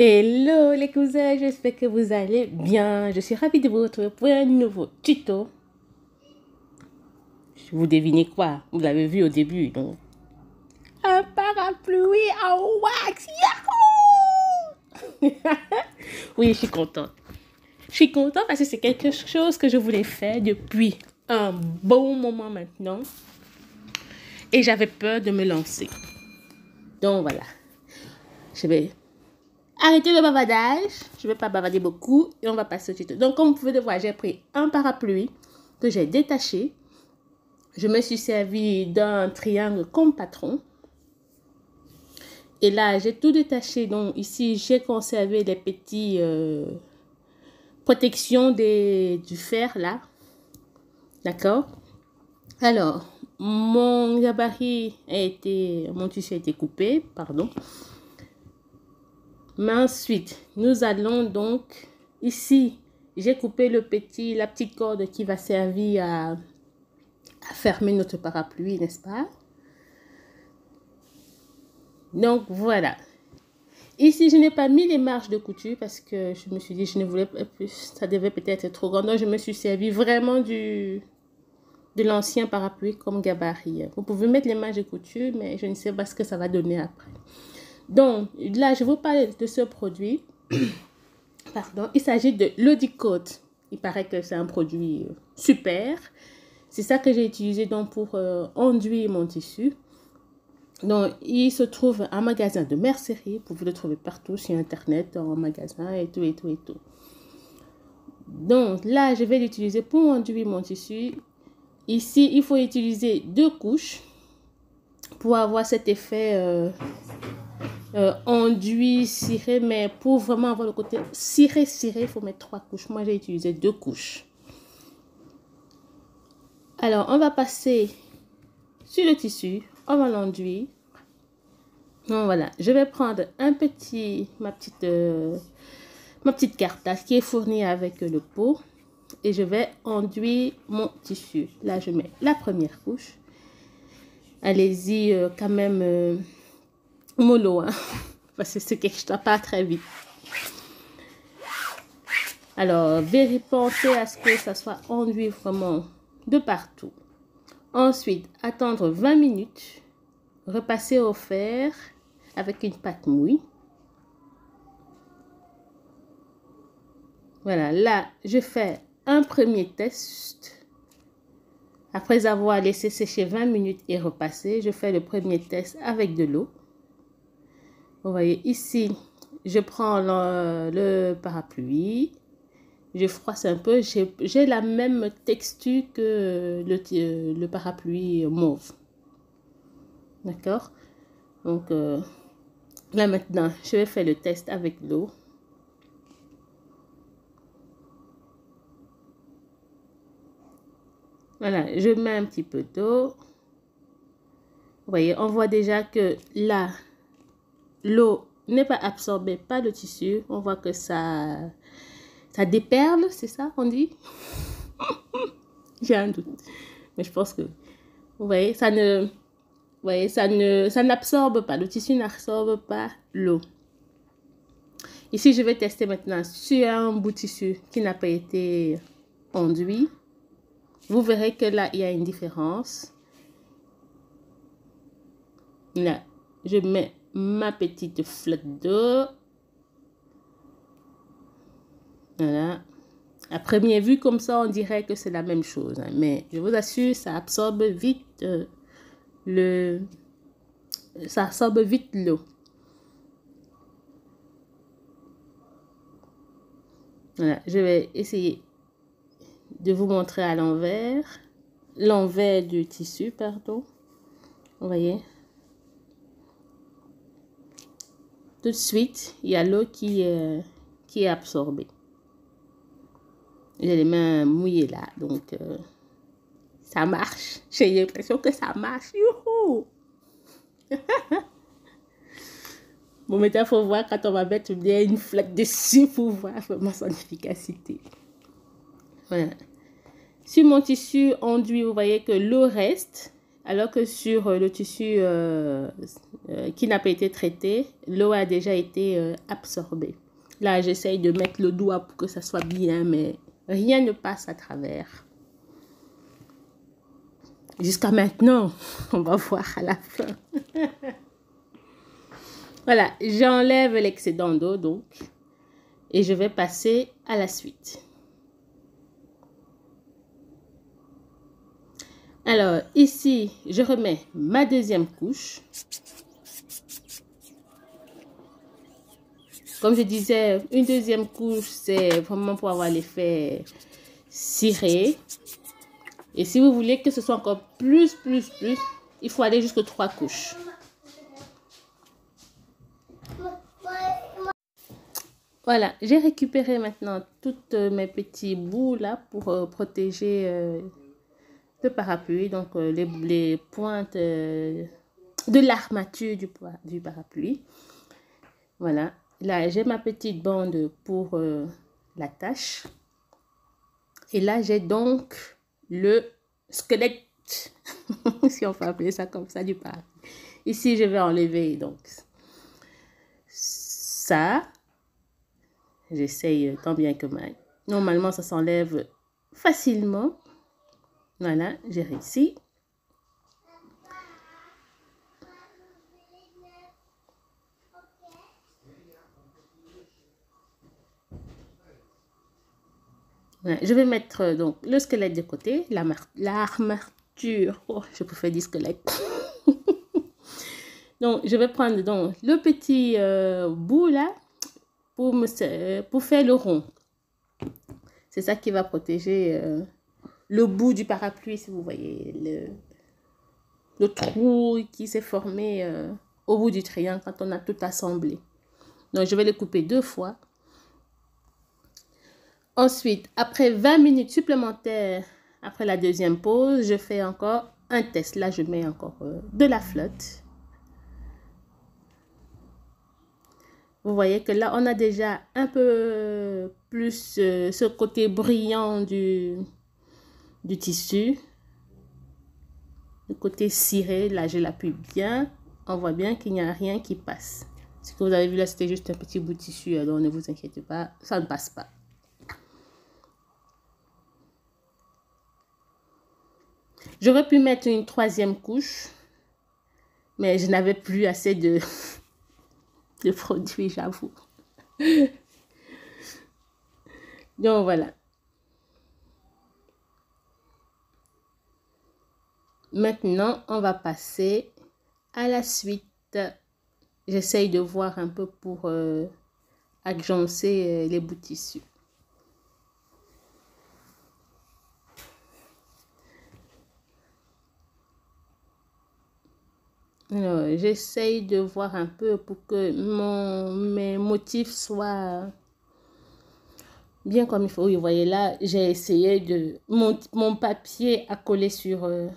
Hello les cousins, j'espère que vous allez bien. Je suis ravie de vous retrouver pour un nouveau tuto. Vous devinez quoi? Vous l'avez vu au début, donc. Un parapluie en wax! Yahoo! Oui, je suis contente. Je suis contente parce que c'est quelque chose que je voulais faire depuis un bon moment maintenant. Et j'avais peur de me lancer. Donc voilà. Je vais arrêter le bavardage. Je ne vais pas bavarder beaucoup et on va passer au tuto. Donc, comme vous pouvez le voir, j'ai pris un parapluie que j'ai détaché. Je me suis servi d'un triangle comme patron. Et là, j'ai tout détaché. Donc, ici, j'ai conservé les petits protections du fer là. D'accord? Alors, mon tissu a été coupé, pardon. Mais ensuite, nous allons donc, ici, j'ai coupé la petite corde qui va servir à fermer notre parapluie, n'est-ce pas? Donc, voilà. Ici, je n'ai pas mis les marges de couture parce que je me suis dit, je ne voulais pas plus, ça devait peut-être être trop grand. Donc, je me suis servi vraiment de l'ancien parapluie comme gabarit. Vous pouvez mettre les marges de couture, mais je ne sais pas ce que ça va donner après. Donc, là, je vous parle de ce produit. Pardon, il s'agit de l'Eau-de-Côte. Il paraît que c'est un produit super. C'est ça que j'ai utilisé donc pour enduire mon tissu. Donc, il se trouve un magasin de mercerie. Vous pouvez le trouver partout sur Internet, en magasin et tout, et tout, et tout. Donc, là, je vais l'utiliser pour enduire mon tissu. Ici, il faut utiliser 2 couches pour avoir cet effet enduit, ciré. Mais pour vraiment avoir le côté ciré, il faut mettre 3 couches. Moi, j'ai utilisé 2 couches. Alors, on va passer sur le tissu. On va l'enduire. Donc, voilà. Je vais prendre ma petite cartasse qui est fournie avec le pot. Et je vais enduire mon tissu. Là, je mets la première couche. Allez-y quand même mollo, hein, parce que c'est quelque chose pas très vite. Alors, pensez à ce que ça soit enduit vraiment de partout. Ensuite, attendre 20 minutes. Repasser au fer avec une pâte mouille. Voilà, là, je fais un premier test. Après avoir laissé sécher 20 minutes et repasser, je fais le premier test avec de l'eau. Vous voyez ici, je prends le parapluie, je froisse un peu. J'ai la même texture que le parapluie mauve. D'accord? Donc, là maintenant, je vais faire le test avec l'eau. Voilà, je mets un petit peu d'eau. Vous voyez, on voit déjà que là, l'eau n'est pas absorbée par le tissu. On voit que ça déperle, c'est ça qu'on dit? J'ai un doute. Mais je pense que, vous voyez, ça n'absorbe pas. Le tissu n'absorbe pas l'eau. Ici, je vais tester maintenant sur un bout de tissu qui n'a pas été enduit. Vous verrez que là, il y a une différence. Là, je mets ma petite flotte d'eau. Voilà. À première vue, comme ça, on dirait que c'est la même chose. Hein, mais je vous assure, ça absorbe vite l'eau. Voilà, je vais essayer de vous montrer à l'envers du tissu, pardon. Vous voyez? Tout de suite, il y a l'eau qui est absorbée. J'ai les mains mouillées là, donc ça marche. J'ai l'impression que ça marche. Youhou! Bon, maintenant, il faut voir quand on va mettre bien une flaque dessus pour voir vraiment son efficacité. Voilà. Sur mon tissu enduit, vous voyez que l'eau reste. Alors que sur le tissu qui n'a pas été traité, l'eau a déjà été absorbée. Là, j'essaye de mettre le doigt pour que ça soit bien, mais rien ne passe à travers. Jusqu'à maintenant, on va voir à la fin. Voilà, j'enlève l'excédent d'eau donc et je vais passer à la suite. Alors ici, je remets ma deuxième couche. Comme je disais, une deuxième couche, c'est vraiment pour avoir l'effet ciré. Et si vous voulez que ce soit encore plus, il faut aller jusqu'à 3 couches. Voilà, j'ai récupéré maintenant toutes mes petits bouts là pour protéger le parapluie. Donc les pointes de l'armature du parapluie. Voilà, là j'ai ma petite bande pour la tâche. Et là j'ai donc le squelette, si on peut appeler ça comme ça, du parapluie. Ici je vais enlever donc ça. J'essaye tant bien que mal. Normalement, ça s'enlève facilement. Voilà, j'ai réussi. Voilà, je vais mettre donc le squelette de côté, l'armature. Oh, je préfère dire squelette. Donc, je vais prendre donc le petit bout là pour faire le rond. C'est ça qui va protéger le bout du parapluie, si vous voyez, le trou qui s'est formé au bout du triangle quand on a tout assemblé. Donc, je vais le couper 2 fois. Ensuite, après 20 minutes supplémentaires, après la deuxième pause, je fais encore un test. Là, je mets encore de la flotte. Vous voyez que là, on a déjà un peu plus ce côté brillant du tissu. Le côté ciré, là, je l'appuie bien. On voit bien qu'il n'y a rien qui passe. Ce que vous avez vu là, c'était juste un petit bout de tissu. Alors, ne vous inquiétez pas, ça ne passe pas. J'aurais pu mettre une 3e couche, mais je n'avais plus assez de produits, j'avoue. Donc voilà. Maintenant, on va passer à la suite. J'essaye de voir un peu pour agencer les bouts de tissu. Alors, j'essaye de voir un peu pour que mes motifs soient bien comme il faut. Oui, vous voyez là, j'ai essayé de... Mon papier à coller sur le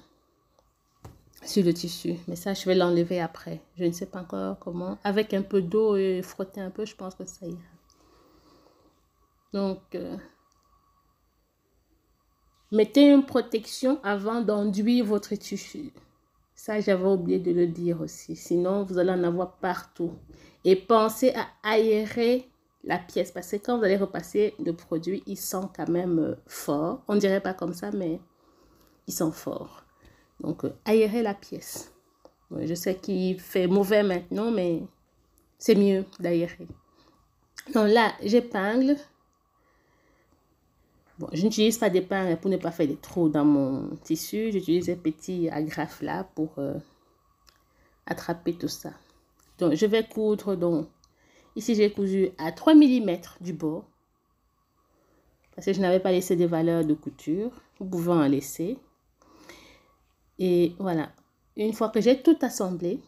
tissu. Mais ça, je vais l'enlever après. Je ne sais pas encore comment. Avec un peu d'eau et frotter un peu, je pense que ça ira. Donc, mettez une protection avant d'enduire votre tissu. Ça, j'avais oublié de le dire aussi. Sinon, vous allez en avoir partout. Et pensez à aérer la pièce. Parce que quand vous allez repasser le produit, il sent quand même fort. On ne dirait pas comme ça, mais il sent fort. Donc, aérer la pièce. Je sais qu'il fait mauvais maintenant, mais c'est mieux d'aérer. Donc là, j'épingle. Bon, je n'utilise pas d'épingle pour ne pas faire des trous dans mon tissu. J'utilise un petit agrafe là pour attraper tout ça. Donc, je vais coudre. Donc, ici, j'ai cousu à 3 mm du bord. Parce que je n'avais pas laissé des valeurs de couture. Vous pouvez en laisser. Et voilà. Une fois que j'ai tout assemblé,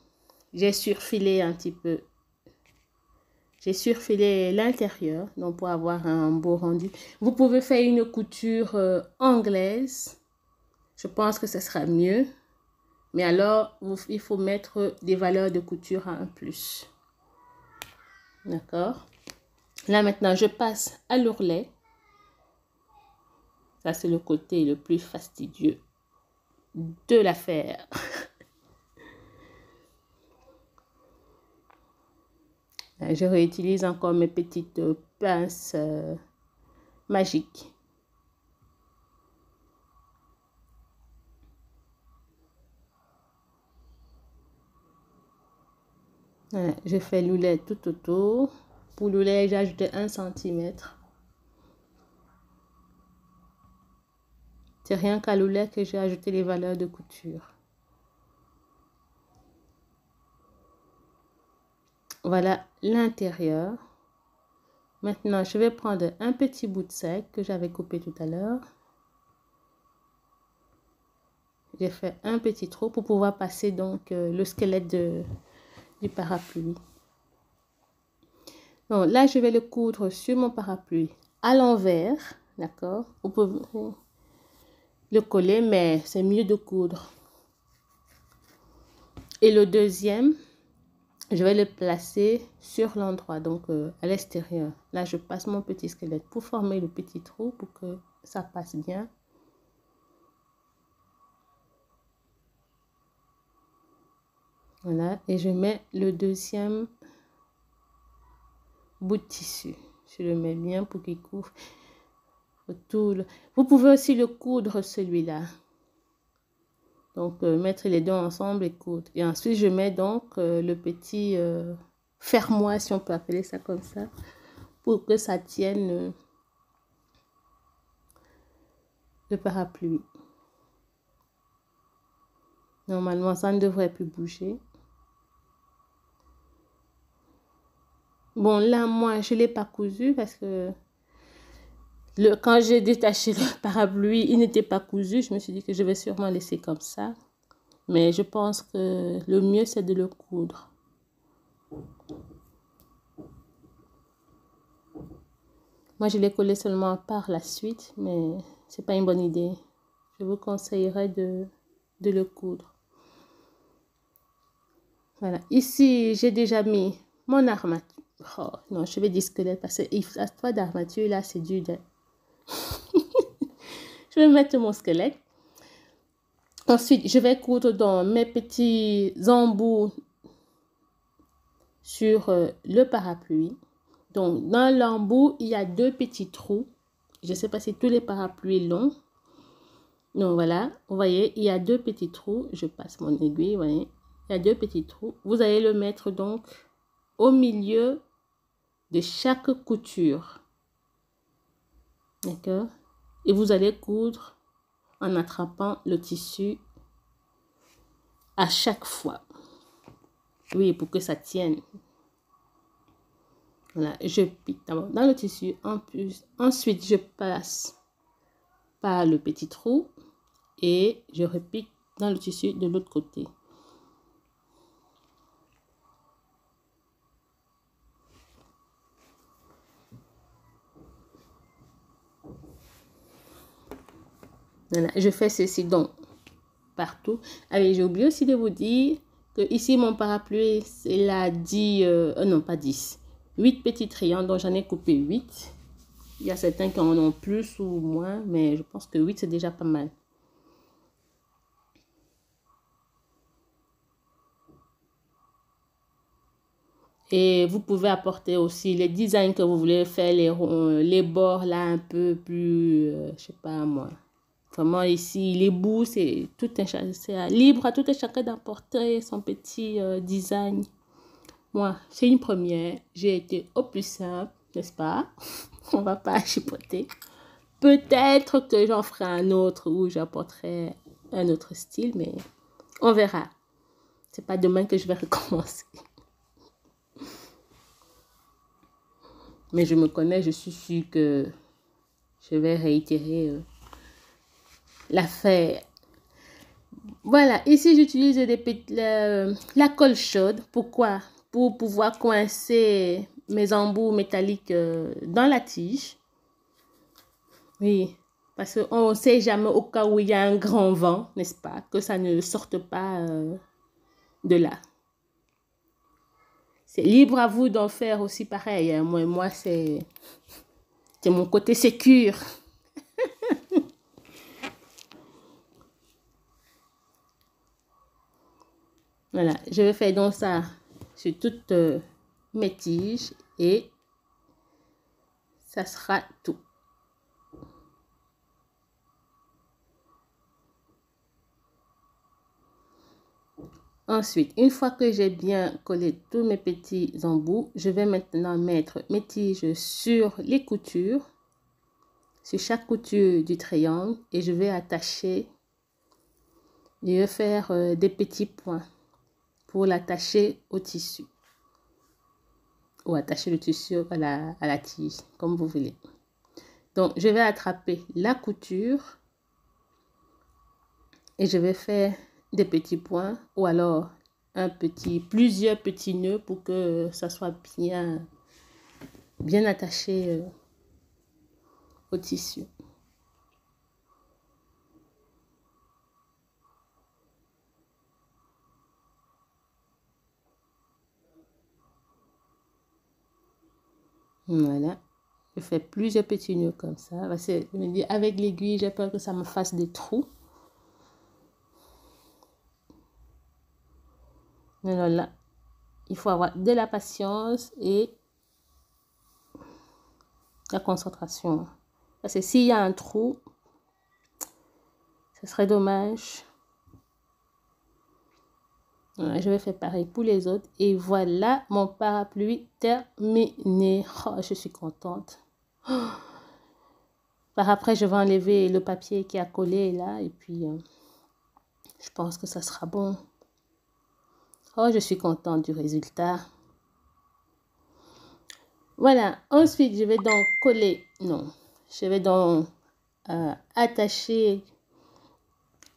j'ai surfilé un petit peu. J'ai surfilé l'intérieur, donc pour avoir un beau rendu. Vous pouvez faire une couture anglaise. Je pense que ce sera mieux. Mais alors, il faut mettre des valeurs de couture en plus. D'accord? Là, maintenant, je passe à l'ourlet. Ça, c'est le côté le plus fastidieux. de la faire. Je réutilise encore mes petites pinces magiques. Voilà, je fais l'oulet tout autour. Pour l'oulet, j'ai ajouté 1 cm. C'est rien qu'à l'oulet que j'ai ajouté les valeurs de couture. Voilà l'intérieur. Maintenant, je vais prendre un petit bout de sec que j'avais coupé tout à l'heure. J'ai fait un petit trou pour pouvoir passer donc le squelette du parapluie. Donc là, je vais le coudre sur mon parapluie à l'envers, d'accord? Vous pouvez le coller, mais c'est mieux de coudre. Et le deuxième, je vais le placer sur l'endroit, donc à l'extérieur. Là, je passe mon petit squelette pour former le petit trou pour que ça passe bien. Voilà, et je mets le deuxième bout de tissu. Je le mets bien pour qu'il couvre tout. Vous pouvez aussi le coudre celui-là. Donc, mettre les deux ensemble et coudre. Et ensuite, je mets donc le petit fermoir, si on peut appeler ça comme ça, pour que ça tienne le parapluie. Normalement, ça ne devrait plus bouger. Bon, là, moi, je ne l'ai pas cousu parce que quand j'ai détaché le parapluie, il n'était pas cousu. Je me suis dit que je vais sûrement laisser comme ça. Mais je pense que le mieux, c'est de le coudre. Moi, je l'ai collé seulement par la suite, mais ce n'est pas une bonne idée. Je vous conseillerais de le coudre. Voilà. Ici, j'ai déjà mis mon armature. Oh, non, je vais dire squelette parce que la toile d'armature, là, c'est dur. Je vais mettre mon squelette. Ensuite, je vais coudre dans mes petits embouts sur le parapluie. Donc, dans l'embout, il y a 2 petits trous. Je ne sais pas si tous les parapluies l'ont. Donc, voilà. Vous voyez, il y a 2 petits trous. Je passe mon aiguille, vous voyez. Il y a 2 petits trous. Vous allez le mettre donc au milieu de chaque couture. D'accord? Et vous allez coudre en attrapant le tissu à chaque fois. Oui, pour que ça tienne. Voilà, je pique d'abord dans le tissu. Ensuite, je passe par le petit trou et je repique dans le tissu de l'autre côté. Voilà, je fais ceci donc partout. Allez, j'ai oublié aussi de vous dire que ici mon parapluie, c'est là 10, non pas 10, 8 petits triangles, donc j'en ai coupé 8. Il y a certains qui en ont plus ou moins, mais je pense que 8 c'est déjà pas mal. Et vous pouvez apporter aussi les designs que vous voulez faire, les bords là un peu plus, je sais pas moi. Vraiment ici, les bouts, c'est libre à tout un chacun d'apporter son petit design. Moi, c'est une première. J'ai été au plus simple, n'est-ce pas? On va pas chipoter. Peut-être que j'en ferai un autre où j'apporterai un autre style, mais on verra. C'est pas demain que je vais recommencer. Mais je me connais, je suis sûre que je vais réitérer l'affaire. Voilà, ici j'utilise la colle chaude. Pourquoi? Pour pouvoir coincer mes embouts métalliques dans la tige. Oui, parce qu'on ne sait jamais au cas où il y a un grand vent, n'est-ce pas? Que ça ne sorte pas de là. C'est libre à vous d'en faire aussi pareil. Hein. Moi c'est mon côté sécure. Voilà, je vais faire donc ça sur toutes mes tiges et ça sera tout. Ensuite, une fois que j'ai bien collé tous mes petits embouts, je vais maintenant mettre mes tiges sur les coutures, sur chaque couture du triangle, et je vais attacher. Je vais faire des petits points pour l'attacher au tissu ou attacher le tissu à la tige, comme vous voulez. Donc, je vais attraper la couture et je vais faire des petits points ou alors plusieurs petits nœuds pour que ça soit bien attaché au tissu. Voilà, je fais plusieurs petits nœuds comme ça. Parce que je me dis, avec l'aiguille, j'ai peur que ça me fasse des trous. Alors là, il faut avoir de la patience et la concentration. Parce que s'il y a un trou, ce serait dommage. Voilà, je vais faire pareil pour les autres. Et voilà mon parapluie terminé. Oh, je suis contente. Par après, je vais enlever le papier qui a collé là. Et puis, je pense que ça sera bon. Oh, je suis contente du résultat. Voilà. Ensuite, je vais donc coller. Non. Je vais donc attacher.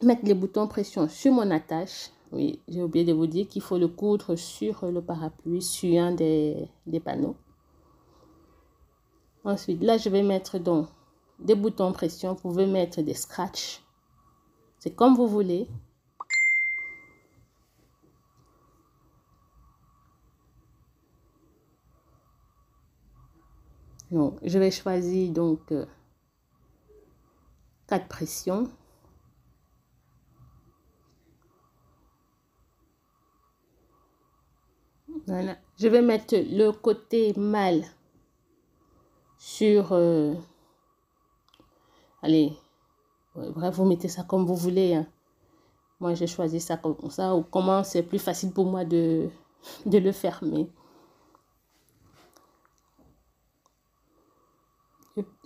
Mettre les boutons pression sur mon attache. Oui, j'ai oublié de vous dire qu'il faut le coudre sur le parapluie, sur un des panneaux. Ensuite, là, je vais mettre donc des boutons pression. Vous pouvez mettre des scratchs. C'est comme vous voulez. Donc, je vais choisir donc 4 pressions. Voilà. Je vais mettre le côté mâle sur... allez, bref, vous mettez ça comme vous voulez. Hein. Moi, j'ai choisi ça comme ça. Ou comment c'est plus facile pour moi de le fermer.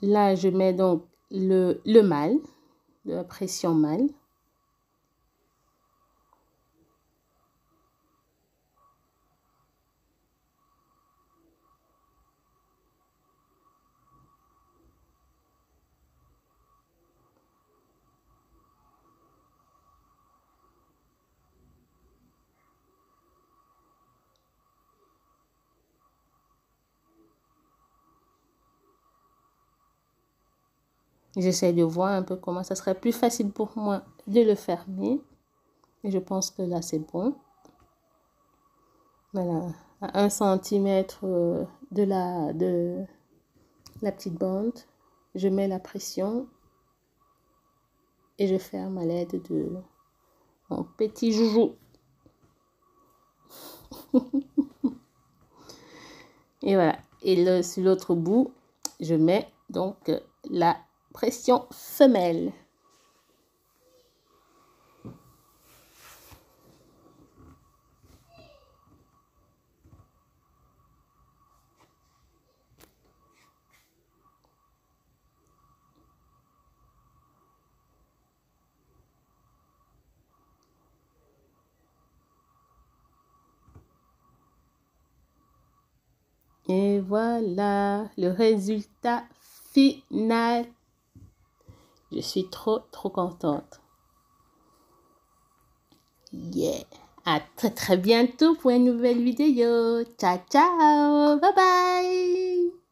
Là, je mets donc le mâle, la pression mâle. J'essaie de voir un peu comment ça serait plus facile pour moi de le fermer. Et je pense que là, c'est bon. Voilà, à 1 centimètre de la petite bande, je mets la pression et je ferme à l'aide de mon petit joujou. Et voilà. Et sur l'autre bout, je mets donc la pression femelle. Et voilà le résultat final. Je suis trop contente. Yeah. À très bientôt pour une nouvelle vidéo. Ciao, ciao. Bye bye.